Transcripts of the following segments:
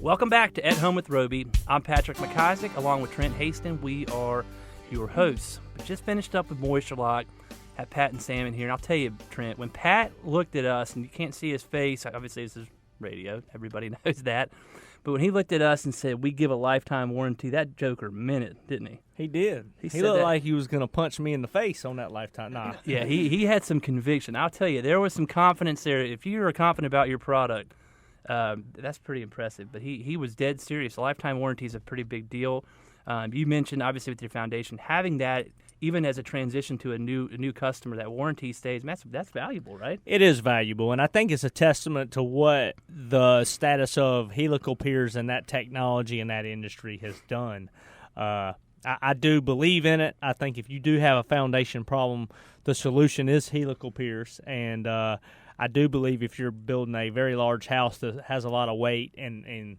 Welcome back to At Home with Roby. I'm Patrick McIsaac, along with Trent Haston. We are your hosts. We just finished up with Moisture Lock. Have Pat and Sam in here. And I'll tell you, Trent, when Pat looked at us, and you can't see his face, obviously this is radio, everybody knows that, but when he looked at us and said, we give a lifetime warranty, that joker meant it, didn't he? He did. He looked like he was going to punch me in the face on that lifetime. Nah. Yeah, he had some conviction. I'll tell you, there was some confidence there. If you were confident about your product, that's pretty impressive. But he was dead serious. A lifetime warranty is a pretty big deal. You mentioned, obviously, with your foundation, having that, even as a transition to a new customer, that warranty stays, that's valuable, right? It is valuable, and I think it's a testament to what the status of helical piers and that technology in that industry has done. I do believe in it. I think if you do have a foundation problem, the solution is helical piers, and I do believe if you're building a very large house that has a lot of weight and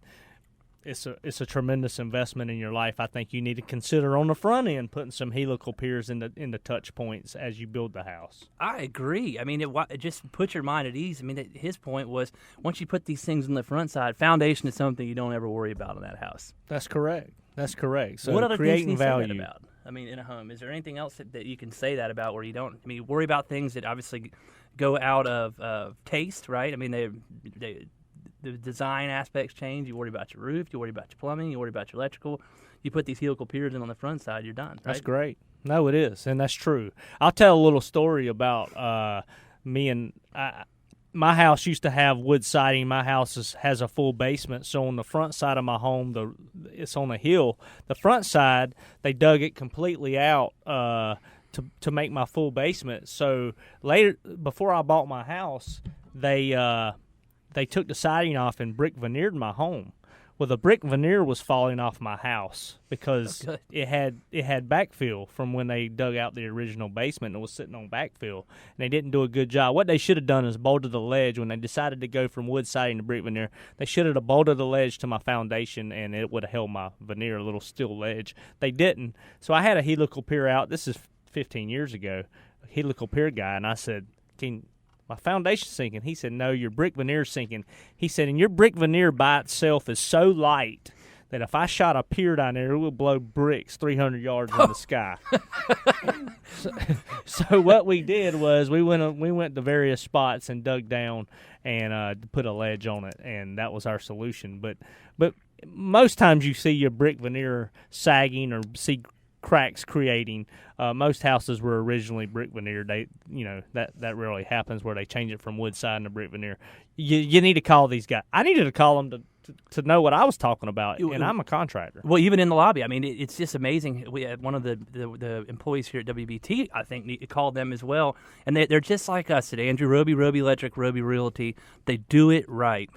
it's a tremendous investment in your life, I think you need to consider on the front end putting some helical piers in the touch points as you build the house. I agree. I mean, it just puts your mind at ease. I mean, his point was once you put these things on the front side, foundation is something you don't ever worry about in that house. That's correct. So what other creating things can you value say that about? I mean, in a home, is there anything else that you can say that about where you don't? I mean, worry about things that obviously go out of taste, right? I mean, the design aspects change. You worry about your roof. You worry about your plumbing. You worry about your electrical. You put these helical piers in on the front side, you're done. Right? That's great. No, it is, and that's true. I'll tell a little story about me and my house used to have wood siding. My house has a full basement, so on the front side of my home, it's on a hill. The front side, they dug it completely out to make my full basement. So later, before I bought my house, they took the siding off and brick veneered my home. Well, the brick veneer was falling off my house because it had backfill from when they dug out the original basement and it was sitting on backfill. And they didn't do a good job. What they should have done is bolted the ledge. When they decided to go from wood siding to brick veneer, they should have bolted the ledge to my foundation and it would have held my veneer, a little steel ledge. They didn't. So I had a helical pier out. This is 15 years ago, a helical pier guy, and I said, my foundation's sinking. He said, no, your brick veneer's sinking. He said, and your brick veneer by itself is so light that if I shot a pier down there, it would blow bricks 300 yards in the sky. So what we did was we went to various spots and dug down and put a ledge on it, and that was our solution. But most times you see your brick veneer sagging or see cracks creating. Most houses were originally brick veneer. That rarely happens where they change it from wood siding to brick veneer. You need to call these guys. I needed to call them to know what I was talking about, and I'm a contractor. Well, even in the lobby, I mean, it's just amazing. We had one of the employees here at WBT, I think, called them as well, and they're just like us at Andrew Roby, Roby Electric, Roby Realty. They do it right.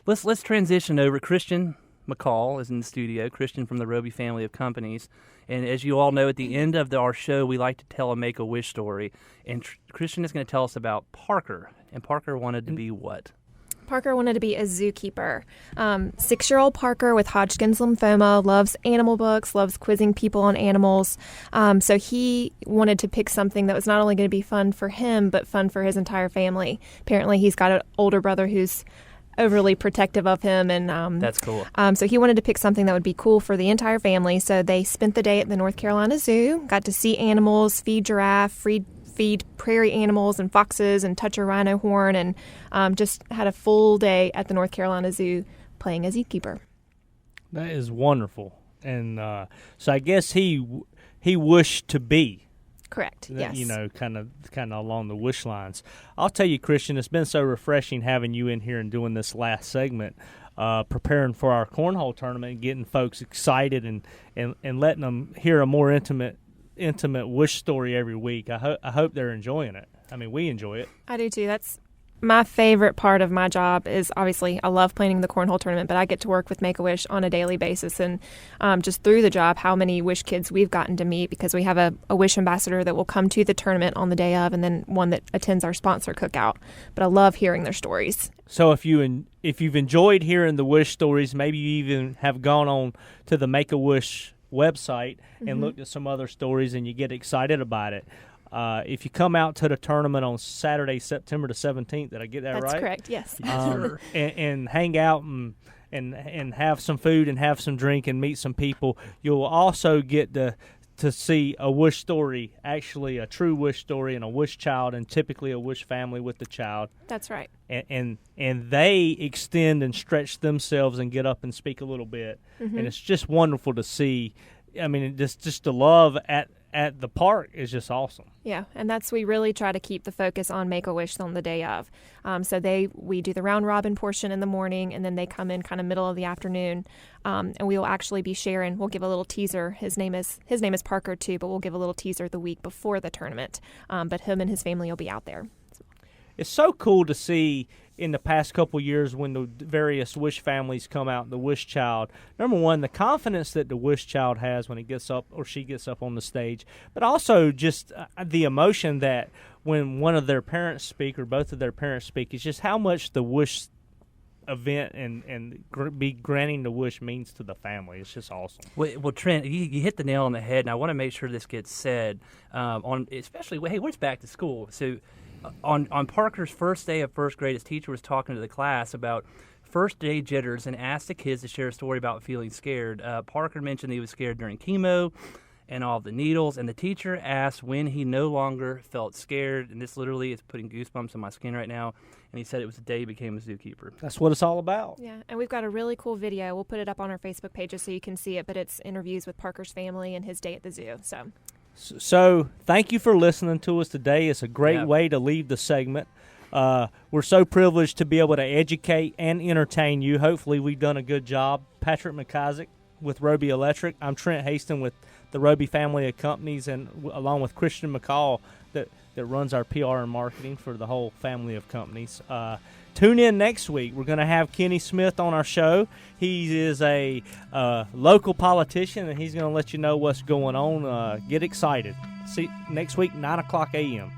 Let's transition over. Christian McCall is in the studio, Christian from the Roby family of companies. And as you all know, at the end of our show, we like to tell a Make-A-Wish story. And Christian is going to tell us about Parker. And Parker wanted to be what? Parker wanted to be a zookeeper. 6-year-old Parker with Hodgkin's lymphoma loves animal books, loves quizzing people on animals. So he wanted to pick something that was not only going to be fun for him, but fun for his entire family. Apparently, he's got an older brother who's overly protective of him, and that's cool. So he wanted to pick something that would be cool for the entire family. So they spent the day at the North Carolina Zoo, got to see animals, feed giraffe, feed prairie animals and foxes, and touch a rhino horn, and just had a full day at the North Carolina Zoo playing a zookeeper. That is wonderful, and so I guess he wished to be. Correct, yes. Kind of along the wish lines. I'll tell you, Christian, it's been so refreshing having you in here and doing this last segment, preparing for our cornhole tournament, getting folks excited and letting them hear a more intimate wish story every week. I hope they're enjoying it. I mean, we enjoy it. I do, too. That's my favorite part of my job is obviously I love planning the cornhole tournament, but I get to work with Make-A-Wish on a daily basis. And just through the job, how many Wish kids we've gotten to meet, because we have a Wish ambassador that will come to the tournament on the day of, and then one that attends our sponsor cookout. But I love hearing their stories. So if you've enjoyed hearing the Wish stories, maybe you even have gone on to the Make-A-Wish website and looked at some other stories and you get excited about it. If you come out to the tournament on Saturday, September the 17th, did I get that right? That's correct, yes. And hang out and have some food and have some drink and meet some people, you'll also get to see a wish story, actually a true wish story, and a wish child, and typically a wish family with the child. That's right. And they extend and stretch themselves and get up and speak a little bit, and it's just wonderful to see. I mean, just the love at the park is just awesome. Yeah, and we really try to keep the focus on Make-A-Wish on the day of. So we do the round robin portion in the morning, and then they come in kind of middle of the afternoon, and we will actually be sharing. We'll give a little teaser. His name is Parker too, but we'll give a little teaser the week before the tournament. But him and his family will be out there. It's so cool to see in the past couple years when the various Wish families come out, the Wish child. Number one, the confidence that the Wish child has when he gets up or she gets up on the stage, but also just the emotion that when one of their parents speak or both of their parents speak, is just how much the Wish event and be granting the wish means to the family. It's just awesome. Well, Trent, you hit the nail on the head, and I want to make sure this gets said on, especially, hey, where's back to school? So on Parker's first day of first grade, his teacher was talking to the class about first day jitters and asked the kids to share a story about feeling scared. Parker mentioned he was scared during chemo and all the needles, and the teacher asked when he no longer felt scared, and this literally is putting goosebumps on my skin right now, and he said it was the day he became a zookeeper. That's what it's all about. Yeah, and we've got a really cool video. We'll put it up on our Facebook pages so you can see it, but it's interviews with Parker's family and his day at the zoo. So thank you for listening to us today. It's a great way to leave the segment. We're so privileged to be able to educate and entertain you. Hopefully we've done a good job. Patrick McIsaac with Roby Electric. I'm Trent Haston with the Roby family of companies, and along with Christian McCall that runs our PR and marketing for the whole family of companies. Tune in next week. We're going to have Kenny Smith on our show. He is a local politician, and he's going to let you know what's going on. Get excited. See next week, 9 o'clock a.m.